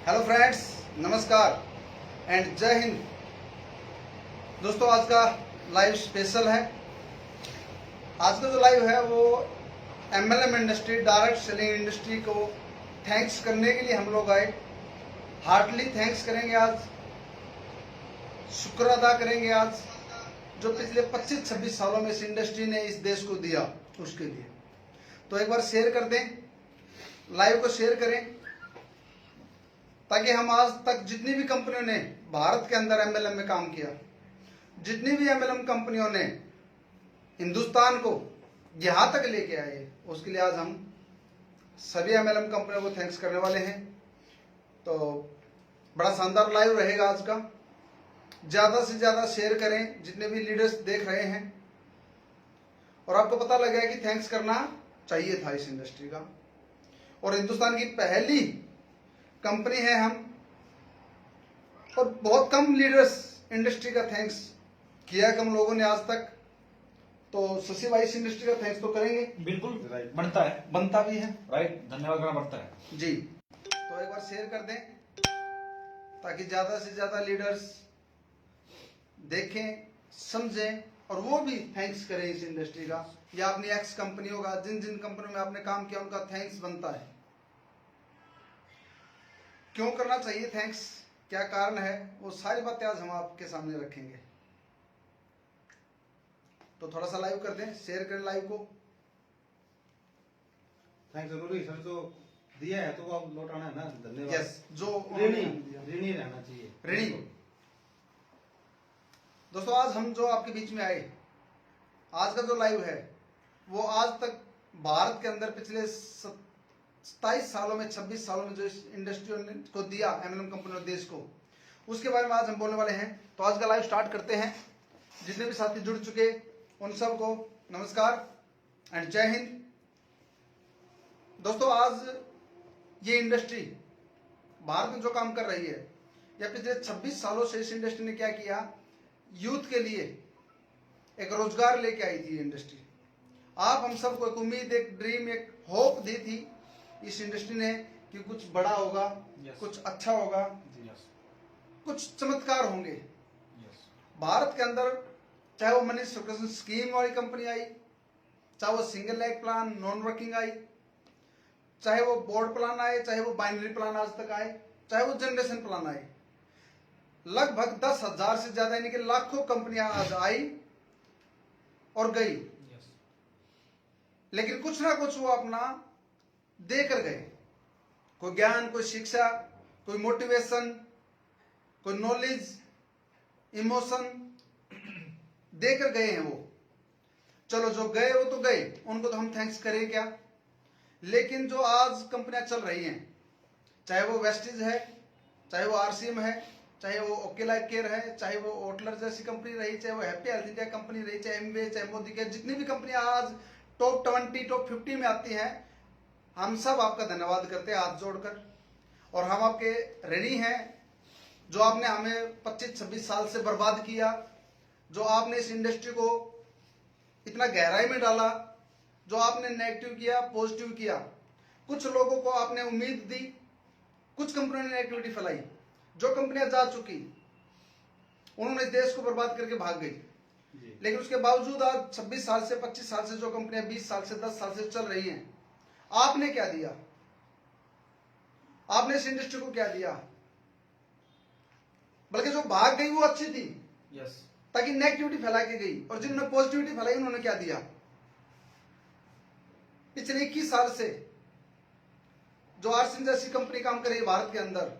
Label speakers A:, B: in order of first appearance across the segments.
A: Hello friends, नमस्कार and जय हिंद। दोस्तों, आज का लाइव स्पेशल है। आज का जो लाइव है वो MLM industry, direct selling industry को थैंक्स करने के लिए हम लोग आए। हार्टली थैंक्स करेंगे आज, शुक्र अदा करेंगे आज, जो पिछले 25-26 सालों में इस इंडस्ट्री ने इस देश को दिया उसके लिए। तो एक बार शेयर कर दें, लाइव को शेयर करें, ताकि हम आज तक जितनी भी कंपनियों ने भारत के अंदर एमएलएम में काम किया, जितनी भी एमएलएम कंपनियों ने हिंदुस्तान को यहां तक लेके आए, उसके लिए आज हम सभी एमएलएम कंपनियों को थैंक्स करने वाले हैं। तो बड़ा शानदार लाइव रहेगा आज का। ज्यादा से ज्यादा शेयर करें, जितने भी लीडर्स देख रहे हैं, और आपको पता लगेगा कि थैंक्स करना चाहिए था इस इंडस्ट्री का। और हिंदुस्तान की पहली कंपनी है हम, और बहुत कम लीडर्स इंडस्ट्री का थैंक्स किया कम लोगों ने आज तक। तो शशि भाई इस इंडस्ट्री का थैंक्स तो करेंगे,
B: बिल्कुल बनता है,
A: बनता भी है।
B: राइट, धन्यवाद करना पड़ता है
A: जी। तो एक बार शेयर कर दें, ताकि ज्यादा से ज्यादा लीडर्स देखें, समझें, और वो भी थैंक्स करें इस इंडस्ट्री का, या अपनी एक्स कंपनियों का। जिन जिन कंपनियों में आपने काम किया उनका थैंक्स बनता है। क्यों करना चाहिए थैंक्स, क्या कारण है, वो सारी बातें आज हम आपके सामने रखेंगे। तो थोड़ा सा लाइव कर दें, शेयर करें लाइव को।
C: थैंक्स जरूरी सर, जो दिया है तो वो लौटाना है ना। धन्यवाद।
A: यस, जो
C: ऋणी रहना चाहिए,
A: ऋणी। दोस्तों, आज हम जो आपके बीच में आए, आज का जो लाइव है वो आज तक भारत के अंदर पिछले 27 सालों में, 26 सालों में जो इस इंडस्ट्री को दिया एमएलएम कंपनी और देश को, उसके बारे में आज हम बोलने वाले हैं। तो आज का लाइव स्टार्ट करते हैं। जितने भी साथी जुड़ चुके उन सबको नमस्कार एंड जय हिंद। दोस्तों, आज ये इंडस्ट्री भारत में जो काम कर रही है, या पिछले 26 सालों से इस इंडस्ट्री ने क्या किया, यूथ के लिए एक रोजगार लेके आई थी इंडस्ट्री। आप हम सबको एक उम्मीद, एक ड्रीम, एक होप दी थी इस इंडस्ट्री ने कि कुछ बड़ा होगा, कुछ अच्छा होगा, कुछ चमत्कार होंगे। भारत के अंदर चाहे वो मनी सुकन्या स्कीम वाली कंपनी आई, चाहे वो single leg plan, non working I, चाहे वो बोर्ड प्लान आए, चाहे वो बाइनरी प्लान आज तक आए, चाहे वो जनरेशन प्लान आए, लगभग 10,000 से ज्यादा यानी कि लाखों कंपनियां आज आई और गई। लेकिन कुछ ना कुछ वो अपना देकर गए। कोई ज्ञान, कोई शिक्षा, कोई मोटिवेशन, कोई नॉलेज, इमोशन देकर गए हैं वो। चलो, जो गए वो तो गए, उनको तो हम थैंक्स करें क्या। लेकिन जो आज कंपनियां चल रही हैं, चाहे वो वेस्टिज है, चाहे वो आरसीएम है, चाहे वो ओके लाइफ केयर है, चाहे वो ओटलर जैसी कंपनी रही, चाहे वो हैप्पी हेल्थ इंडिया कंपनी रही, चाहे एमवे, चाहे मोदी केयर, जितनी भी कंपनियां आज टॉप 20, टॉप 50 में आती हैं, हम सब आपका धन्यवाद करते हैं हाथ जोड़कर। और हम आपके ऋणी हैं, जो आपने हमें 25-26 साल से बर्बाद किया, जो आपने इस इंडस्ट्री को इतना गहराई में डाला, जो आपने नेगेटिव किया, पॉजिटिव किया। कुछ लोगों को आपने उम्मीद दी, कुछ कंपनियों ने नेगेटिविटी फैलाई। जो कंपनियां जा चुकी, उन्होंने देश को बर्बाद करके भाग गई। लेकिन उसके बावजूद आज 26 साल से, 25 साल से जो कंपनियां 20 साल से, 10 साल से चल रही हैं, आपने क्या दिया, आपने इस इंडस्ट्री को क्या दिया। बल्कि जो भाग गई वो अच्छी थी, ताकि नेगेटिविटी फैला के गई, और जिन्होंने पॉजिटिविटी फैलाई उन्होंने क्या दिया। पिछले 21 साल से जो आरसीएम जैसी कंपनी काम कर रही है भारत के अंदर,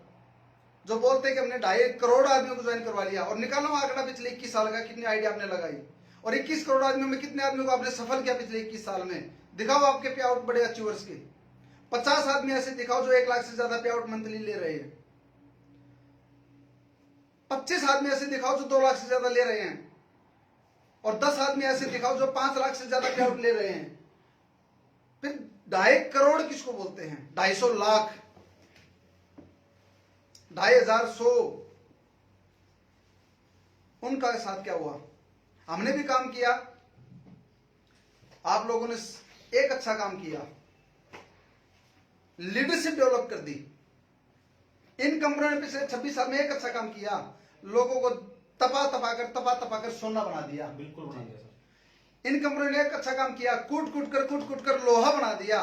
A: जो बोलते हैं कि हमने 2.5 करोड़ आदमियों को ज्वाइन करवा लिया, और निकालो आंकड़ा पिछले 21 साल का, कितनी आइडिया आपने लगाई, और 21 करोड़ आदमियों में कितने आदमियों को आपने सफल किया पिछले 21 साल में। दिखाओ आपके पे आउट बड़े अचीवर्स के। 50 आदमी ऐसे दिखाओ जो 1 लाख से ज्यादा पे आउट मंथली ले रहे हैं। 25 आदमी ऐसे दिखाओ जो 2 लाख से ज्यादा ले रहे हैं, और 10 आदमी ऐसे दिखाओ जो 5 लाख से ज्यादा पे आउट ले रहे हैं। फिर 2.5 करोड़ किसको बोलते हैं, 250 लाख, 2,500, 100, उनका साथ क्या हुआ। हमने भी काम किया, आप लोगों ने एक अच्छा काम किया, लीडरशिप डेवलप कर दी। इन कंपनियों ने पिछले 26 साल में एक अच्छा काम किया, लोगों को तपा कर सोना बना दिया।
B: बिल्कुल बना दिया सर।
A: इन कंपनियों ने एक अच्छा काम किया, कूट कूट कर लोहा बना दिया।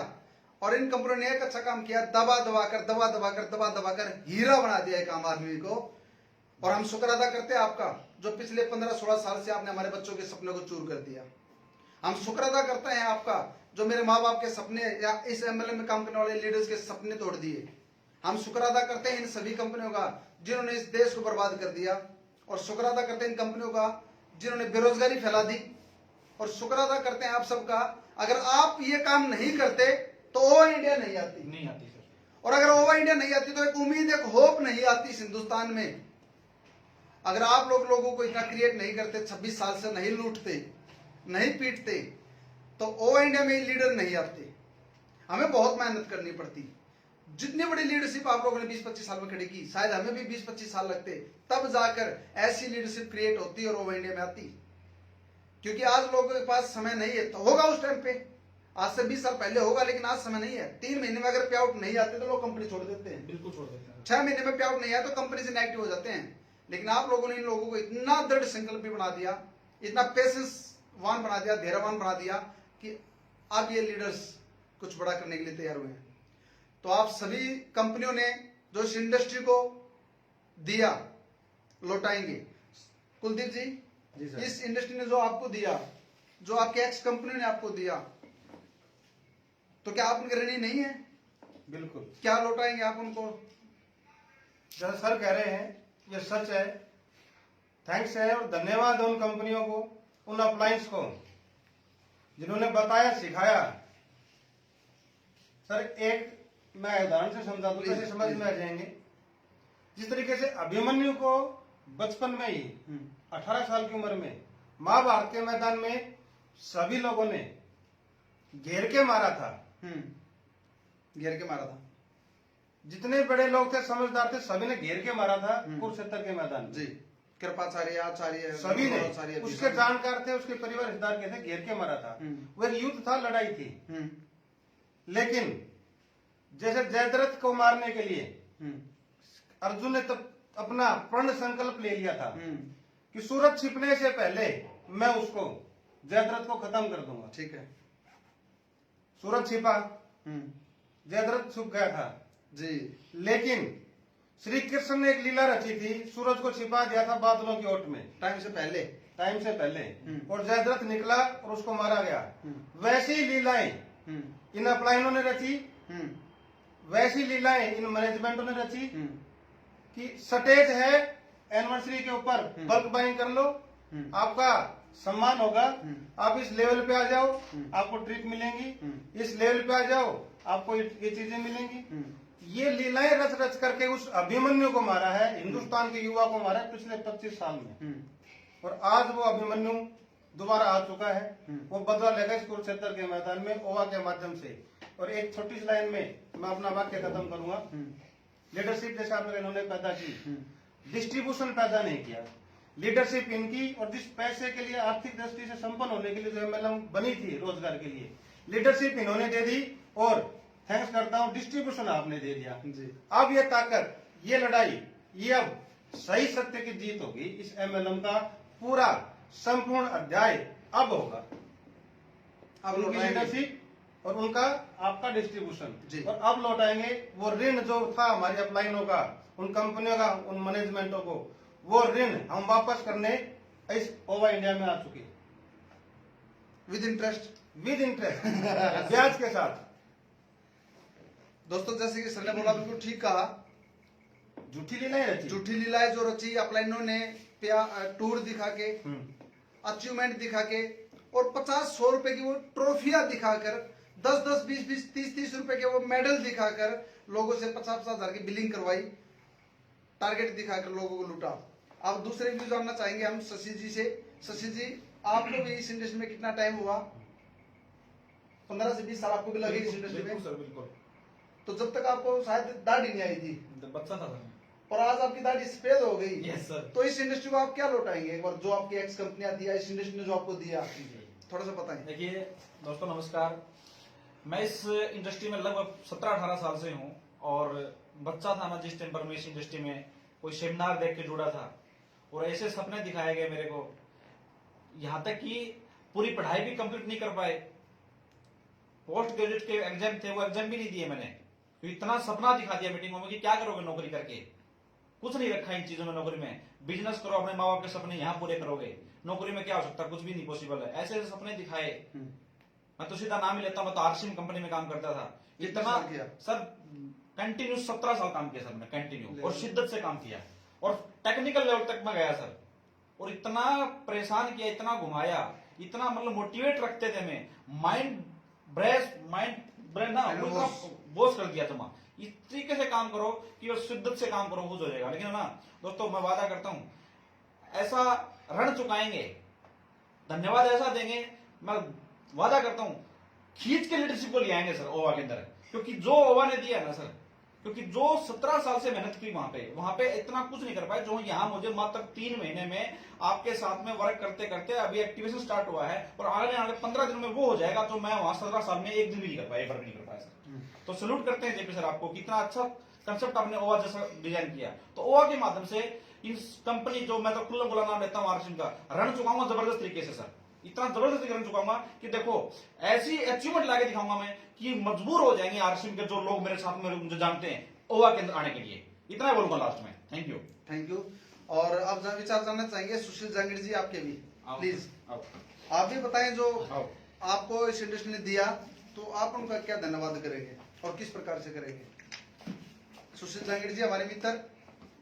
A: और इन कंपनियों ने एक अच्छा काम किया, दबा दबा कर हीरा बना दिया एक आम आदमी को। और हम शुक्र अदा करते हैं आपका, जो पिछले 15-16 साल से आपने हमारे बच्चों के सपने को चूर कर दिया। हम शुक्र अदा करते हैं आपका, जो मेरे माँ बाप के सपने या इस एमएलए में काम करने वाले लीडर्स के सपने तोड़ दिए। हम शुक्र अदा करते हैं इन सभी कंपनियों का जिन्होंने इस देश को बर्बाद कर दिया। और शुक्र अदा करते हैं इन कंपनियों का जिन्होंने बेरोजगारी फैला दी। और शुक्र अदा करते हैं आप सबका, अगर आप ये काम नहीं करते तो ओवा इंडिया नहीं आती।
B: नहीं आती सर।
A: और अगर ओवा इंडिया नहीं आती तो एक उम्मीद, एक होप नहीं आती इस हिंदुस्तान में। अगर आप लोगों को इतना क्रिएट नहीं करते, 26 साल से नहीं लूटते, नहीं पीटते, तो ओवा इंडिया में लीडर नहीं आते। हमें बहुत मेहनत करनी पड़ती। जितनी बड़ी लीडरशिप आप लोगों ने 20-25 साल में खड़ी की, शायद हमें भी 20-25 साल लगते, तब जाकर ऐसी लीडरशिप क्रिएट होती और ओवा इंडिया में आती। क्योंकि आज लोगों के पास समय नहीं है, तो होगा उस टाइम पे, आज से 20 साल पहले होगा, लेकिन आज समय नहीं है। 3 महीने में अगर पे आउट नहीं आते तो लोग कंपनी छोड़ देते हैं।
B: बिल्कुल छोड़ देते हैं।
A: 6 महीने में पे आउट नहीं आया तो कंपनी से नेगेटिव हो जाते हैं। लेकिन आप लोगों ने इन लोगों को इतना दृढ़ संकल्प बना दिया, इतना पेशेंसवान बना दिया, धैर्यवान बना दिया कि अब ये लीडर्स कुछ बड़ा करने के लिए तैयार हुए हैं। तो आप सभी कंपनियों ने जो इस इंडस्ट्री को दिया, लौटाएंगे। कुलदीप जी,
C: जी सर।
A: इस इंडस्ट्री ने जो आपको दिया, जो आपके एक्स कंपनी ने आपको दिया, तो क्या आप उनके ऋणी नहीं है?
C: बिल्कुल।
A: क्या लौटाएंगे आप उनको?
C: जैसा सर कह रहे हैं ये सच है। थैंक्स है और धन्यवाद है उन कंपनियों को, उन अप्लायंस को जिन्होंने बताया, सिखाया। सर एक मैं उदाहरण से समझा दूं, कैसे समझ में आ जाएंगे। जिस तरीके से अभिमन्यु को बचपन में ही 18 साल की उम्र में महाभारत के मैदान में सभी लोगों ने घेर के मारा था।
A: घेर के मारा था।
C: जितने बड़े लोग थे, समझदार थे, सभी ने घेर के मारा था कुरुक्षेत्र के मैदान में।
A: जी, कृपाचार्य, आचार्य,
C: सभी ने, उसके जानकार थे, उसके परिवार रिश्तेदार के थे, घेर के मारा था। वो एक युद्ध था, लड़ाई थी। लेकिन जैसे जयद्रथ को मारने के लिए अर्जुन ने तब अपना प्रण संकल्प ले लिया था कि सूरज छिपने से पहले मैं उसको, जयद्रथ को खत्म कर दूंगा।
A: ठीक है।
C: सूरज छिपा, जयद्रथ छुप गया था
A: जी।
C: लेकिन श्री कृष्ण ने एक लीला रची थी, सूरज को छिपा दिया था बादलों की ओट में,
A: टाइम से पहले।
C: और जयद्रथ निकला और उसको मारा गया। वैसी लीलाएं इन अप्लायनों ने रची, वैसी लीलाएं इन मैनेजमेंटों ने रची कि सटेज है एनिवर्सरी के ऊपर बल्क बाइंग कर लो, आपका सम्मान होगा, आप इस लेवल पे आ जाओ, आपको ट्रिप मिलेंगी, इस लेवल पे आ जाओ, आपको ये चीजें मिलेंगी। ये लीलाएं रच रच करके उस अभिमन्यु को मारा है, हिंदुस्तान के युवा को मारा है पिछले 25 साल में। और आज वो अभिमन्यु दोबारा आ चुका है, वो बदला लेगा इस कुरुक्षेत्र के मैदान में ओवा के माध्यम से। और एक छोटी सी लाइन में मैं अपना वाक्य खत्म करूंगा। लीडरशिप जैसे आप लोग इन्होंने पैदा की, डिस्ट्रीब्यूशन पैदा नहीं किया। लीडरशिप इनकी, और जिस पैसे के लिए आर्थिक दृष्टि से संपन्न होने के लिए जो एमएलएम बनी थी रोजगार के लिए, लीडरशिप इन्होंने दे दी। और थैंक्स करता हूँ, डिस्ट्रीब्यूशन आपने दे दिया। अब ये ताकत, ये लड़ाई, ये अब सही सत्य की जीत होगी। इस एमएलएम का पूरा संपूर्ण अध्याय अब होगा। अब उनकी लीडरशिप और उनका आपका डिस्ट्रीब्यूशन, और अब लौटाएंगे वो ऋण जो था हमारी अपलाइनों का, उन कंपनियों का, उन मैनेजमेंटों को, वो ऋण हम वापस करने इस ओवा इंडिया में आ चुके,
A: विद इंटरेस्ट
C: ब्याज के साथ।
A: दोस्तों, जैसे कि सर ने बोला, बिल्कुल ठीक कहा।
C: झूठी लीलाएं रची,
A: झूठी लीलाएं जो रची अपलाइनों ने, टूर दिखा के, अचीवमेंट दिखा के, और 50-100 रुपए की वो ट्रॉफियां दिखाकर, 10-10, 20-20, 30-30 रुपए के वो मेडल दिखाकर लोगों से 50-50 हजार की बिलिंग करवाई, टारगेट दिखाकर लोगों को लूटा। अब दूसरे व्यू जानना चाहेंगे हम शशि जी से। शशि जी, आपको भी इस इंडस्ट्री में कितना टाइम हुआ? 15 से 20 साल आपको भी लगे इस इंडस्ट्री में?
B: सर बिल्कुल।
A: तो जब तक आपको शायद दाढ़ी नहीं आई थी,
B: बच्चा था सर,
A: और आज आपकी दाढ़ी सफेद हो गई।
B: Yes sir.
A: तो इस इंडस्ट्री को आप क्या लौटाएंगे? एक बार जो आपकी एक्स कंपनियां दिया, इस इंडस्ट्री ने जो आपको दिया, थोड़ा सा बताएं।
B: देखिए दोस्तों, नमस्कार। मैं इस इंडस्ट्री में लगभग 17-18 साल से हूँ, और बच्चा था मैं जिस टाइम परमेश इंडस्ट्री में कोई सेमिनार देख के जुड़ा था और ऐसे सपने दिखाए गए मेरे को, यहाँ तक कि पूरी पढ़ाई भी कंप्लीट नहीं कर पाए। पोस्ट ग्रेजुएट के एग्जाम थे, वो एग्जाम भी नहीं दिए मैंने। तो इतना सपना दिखा दिया मीटिंगों में कि क्या करोगे नौकरी करके, कुछ नहीं रखा इन चीजों में। नौकरी में बिजनेस करो, अपने माँ बाप के सपने यहाँ पूरे करोगे, नौकरी में क्या हो सकता, कुछ भी नहीं पॉसिबल है। ऐसे ऐसे सपने दिखाए। मैं तो सीधा नाम ही लेता हूँ, मैं तो आरसीएम कंपनी में काम करता था। इतना सर कंटिन्यू 17 साल काम किया सर मैंने, कंटिन्यू और शिद्दत से काम किया और टेक्निकल लेवल तक मैं गया सर। और इतना परेशान किया, इतना घुमाया, इतना मतलब मोटिवेट रखते थे मैं, माइंड ब्रेन ना बोझ कर दिया तुम। इस तरीके से काम करो कि वो शिद्दत से काम करो, हो जाएगा। लेकिन ना दोस्तों, मैं वादा करता हूं ऐसा ऋण चुकाएंगे, धन्यवाद ऐसा देंगे, मैं वादा करता हूं खींच के लीडरशिप को ले आएंगे सर ओवा के अंदर। क्योंकि जो ओवा ने दिया ना सर, क्योंकि जो 17 साल से मेहनत की वहां पे इतना कुछ नहीं कर पाए जो यहाँ मुझे मात्र 3 महीने में आपके साथ में वर्क करते करते अभी एक्टिवेशन स्टार्ट हुआ है और आगे 15 दिनों में वो हो जाएगा जो मैं वहां 17 साल में एक दिन भी नहीं कर पाया, एक बार भी नहीं कर पाया सर। तो सैल्यूट करते हैं जेपी सर आपको, कितना अच्छा कंसेप्ट आपने ओवा जैसा डिजाइन किया। तो ओवा के माध्यम से इस कंपनी, जो मैं तो खुला बोला नाम लेता हूँ आरसीएम का, रण चुकाऊंगा जबरदस्त तरीके से सर। इतना जबरदस्त रण चुकाऊंगा कि देखो ऐसी अचीवमेंट लाके दिखाऊंगा मैं कि मजबूर हो जाएंगे आरसीएम के जो लोग मेरे साथ में मुझे जानते हैं ओवा के अंदर आने के लिए। इतना बोलूंगा लास्ट में। Thank you.
A: Thank you. और अब विचार जानना चाहेंगे सुशील जांगीर जी आपके भी, प्लीज आप भी बताएं जो आपको इस इंडस्ट्री ने दिया, तो आप उनका क्या धन्यवाद करेंगे और किस प्रकार से करेंगे? सुशील जांगीर जी हमारे मित्र।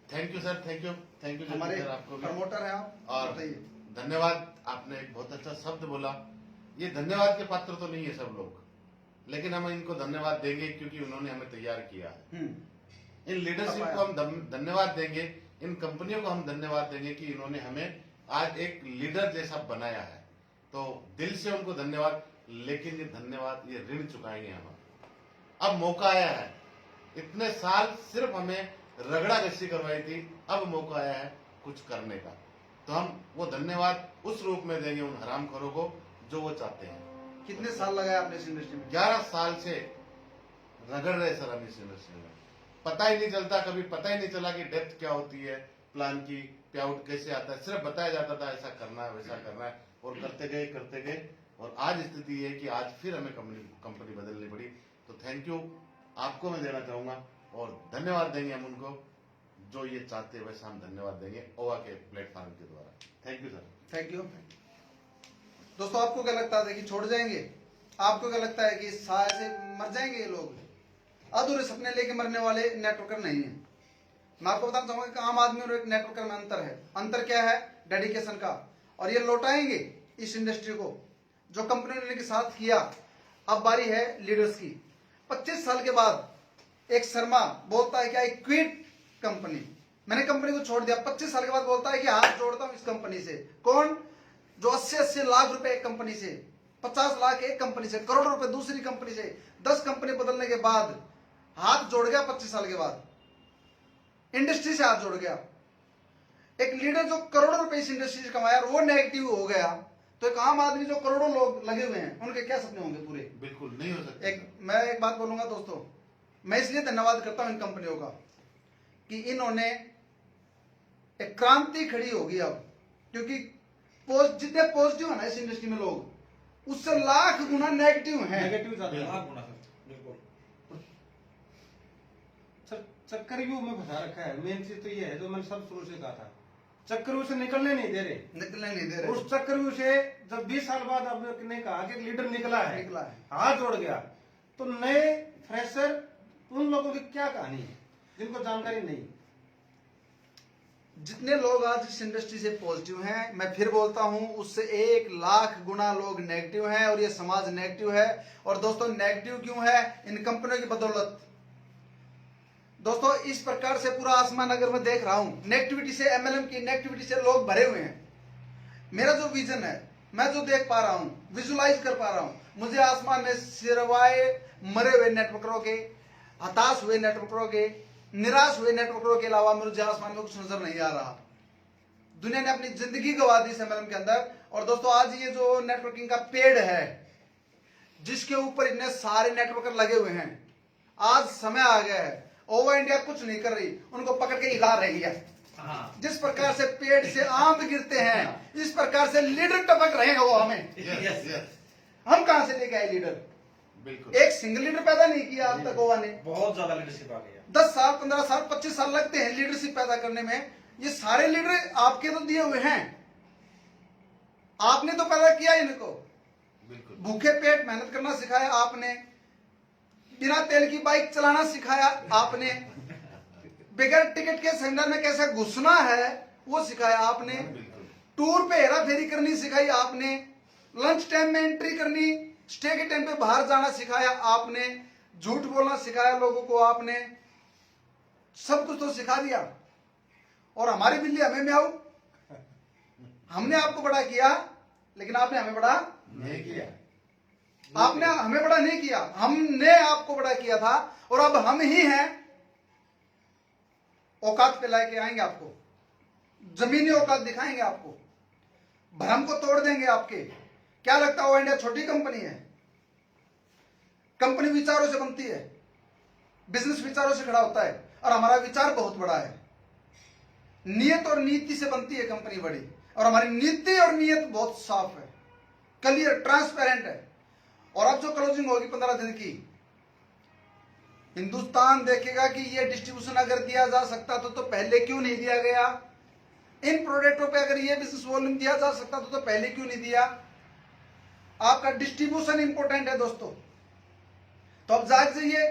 D: Thank you sir, thank you
A: हमारे
D: आपको भी।
A: प्रमोटर हैं आप,
D: और
A: बताइए।
D: धन्यवाद, आपने एक बहुत अच्छा शब्द बोला। ये धन्यवाद के पात्र तो नहीं है सब लोग, लेकिन हम इनको धन्यवाद देंगे क्योंकि उन्होंने हमें तैयार किया है। इन लीडरशिप को हम धन्यवाद देंगे, इन कंपनियों को हम धन्यवाद देंगे कि इन्होंने हमें आज एक लीडर जैसा बनाया है। तो दिल से उनको धन्यवाद। लेकिन ये धन्यवाद, ये ऋण चुकाएंगे हम। अब मौका आया है, इतने साल सिर्फ हमें रगड़ा कसी करवाई थी, अब मौका आया है कुछ करने का। तो हम वो धन्यवाद उस रूप में देंगे उन हरामखोरों को जो वो चाहते हैं।
A: कितने साल लगाए आपने इस इंडस्ट्री में?
D: 11 साल से रगड़ रहे सर हम इस इंडस्ट्री में। पता ही नहीं चलता, कभी पता ही नहीं चला कि डेप्थ क्या होती है, प्लान की पे आउट कैसे आता है। सिर्फ बताया जाता था ऐसा करना है, वैसा करना है, और करते गए और आज स्थिति ये है कि आज फिर हमें कंपनी बदलनी पड़ी। तो थैंक यू आपको मैं देना चाहूंगा और धन्यवाद देंगे हम उनको जो ये चाहते हैं, वैसा हम धन्यवाद देंगे ओवा के प्लेटफॉर्म के द्वारा। Thank you sir.
A: Thank you. दोस्तों आपको क्या लगता है कि छोड़ जाएंगे? आपको क्या लगता है कि साय से मर जाएंगे ये लोग? अधूरे सपने लेके मरने वाले नेटवर्कर नहीं है। मैं आपको बताना चाहूंगा कि आम आदमी और एक नेटवर्कर में अंतर है। अंतर क्या है? डेडिकेशन का। और ये लौटाएंगे इस इंडस्ट्री को जो कंपनी ने के साथ किया। अब बारी है लीडर्स की। 25 साल के बाद एक शर्मा बोलता है कि आई क्विट कंपनी, मैंने कंपनी को छोड़ दिया। 25 साल के बाद बोलता है कि हाथ जोड़ता हूं इस कंपनी से। कौन? जो 80-80 लाख रुपए एक कंपनी से, 50 लाख एक कंपनी से, करोड़ों रुपए दूसरी कंपनी से, 10 कंपनी बदलने के बाद हाथ जोड़ गया। 25 साल के बाद इंडस्ट्री से हाथ जोड़ गया। एक लीडर जो करोड़ों रुपए इस इंडस्ट्री से कमाया और वो नेगेटिव हो गया, तो एक आम आदमी जो करोड़ों लोग लगे हुए हैं उनके क्या सपने होंगे पूरे?
D: बिल्कुल नहीं हो सकते।
A: मैं एक बात बोलूंगा दोस्तों, मैं इसलिए धन्यवाद करता हूं इन कंपनियों का कि इन्होंने एक क्रांति खड़ी होगी अब। क्योंकि जितने पॉजिटिव है ना इस इंडस्ट्री में लोग, उससे लाख गुना नेगेटिव हैं।
C: नेगेटिव ज्यादा है।
B: लाख गुना सर, बिल्कुल।
C: सर चक्रव्यूह में फंसा रखा है। मेन चीज तो ये है जो मैंने सब शुरू से कहा था, चक्रव्यूह से निकलने नहीं दे रहे।
A: निकलने नहीं दे रहे।
C: उस चक्रव्यूह से जब 20 साल बाद आपने कहा कि लीडर निकला है, हाथ जोड़ गया, तो नए फ्रेशर उन लोगों की क्या कहानी है जिनको जानकारी नहीं?
A: जितने लोग आज इस इंडस्ट्री से पॉजिटिव हैं, मैं फिर बोलता हूं, उससे 1 लाख गुना लोग नेगेटिव हैं और ये समाज नेगेटिव है। और दोस्तों नेगेटिव क्यों है? इन कंपनियों की बदौलत। दोस्तों इस प्रकार से पूरा आसमान अगर मैं देख रहा हूं, नेगेटिविटी से, एमएलएम की नेगेटिविटी से लोग भरे हुए हैं। मेरा जो विजन है, मैं जो देख पा रहा हूं, विजुलाइज कर पा रहा हूं, मुझे आसमान में सिरवाए मरे हुए नेटवर्करों के, हताश हुए नेटवर्करों के, निराश हुए नेटवर्करों के अलावा मुझे आसमान में कुछ नजर नहीं आ रहा। दुनिया ने अपनी जिंदगी गंवा दी इस एमएलएम के अंदर। और दोस्तों आज ये जो नेटवर्किंग का पेड़ है जिसके ऊपर इतने सारे नेटवर्कर लगे हुए हैं, आज समय आ गया है ओवर इंडिया कुछ नहीं कर रही, उनको पकड़ के हिला रही है। जिस प्रकार से पेड़ से आम गिरते हैं, इस प्रकार से लीडर टपक रहे हैं वो हमें।
D: यस यस,
A: हम कहां से लेके आए लीडर?
D: बिल्कुल।
A: एक सिंगल लीडर पैदा नहीं किया अब तक गोवा ने।
B: बहुत ज्यादा लीडरशिप आ गया।
A: 10 साल 15 साल 25 साल लगते हैं लीडरशिप पैदा करने में। ये सारे लीडर आपके तो दिए हुए हैं, आपने तो पैदा किया इनको।
D: बिल्कुल।
A: भूखे पेट मेहनत करना सिखाया आपने, बिना तेल की बाइक चलाना सिखाया आपने, बगैर टिकट के सेमिनार में कैसे घुसना है वो सिखाया आपने,
D: बिल्कुल।
A: टूर पे हेरा फेरी करनी सिखाई आपने, लंच टाइम में एंट्री करनी, स्टे के टाइम पे बाहर जाना सिखाया आपने, झूठ बोलना सिखाया लोगों को आपने, सब कुछ तो सिखा दिया। और हमारी बिल्ली हमें म्याऊ। हमने आपको बड़ा किया लेकिन आपने हमें बड़ा
D: नहीं किया।
A: आपने हमें बड़ा नहीं किया, हमने आपको बड़ा किया था। और अब हम ही हैं, औकात पे लाके आएंगे आपको, जमीनी औकात दिखाएंगे आपको, भ्रम को तोड़ देंगे आपके। क्या लगता है वो इंडिया छोटी कंपनी है? कंपनी विचारों से बनती है, बिजनेस विचारों से खड़ा होता है, और हमारा विचार बहुत बड़ा है। नियत और नीति से बनती है कंपनी बड़ी, और हमारी नीति और नियत बहुत साफ है, क्लियर, ट्रांसपेरेंट है। और अब जो क्लोजिंग होगी 15 दिन की, हिंदुस्तान देखेगा कि ये डिस्ट्रीब्यूशन अगर दिया जा सकता तो पहले क्यों नहीं दिया गया। इन प्रोडक्टों पे अगर ये बिजनेस वॉल्यूम दिया जा सकता तो पहले क्यों नहीं दिया। आपका डिस्ट्रीब्यूशन इंपॉर्टेंट है दोस्तों। तो अब जाहिर से ये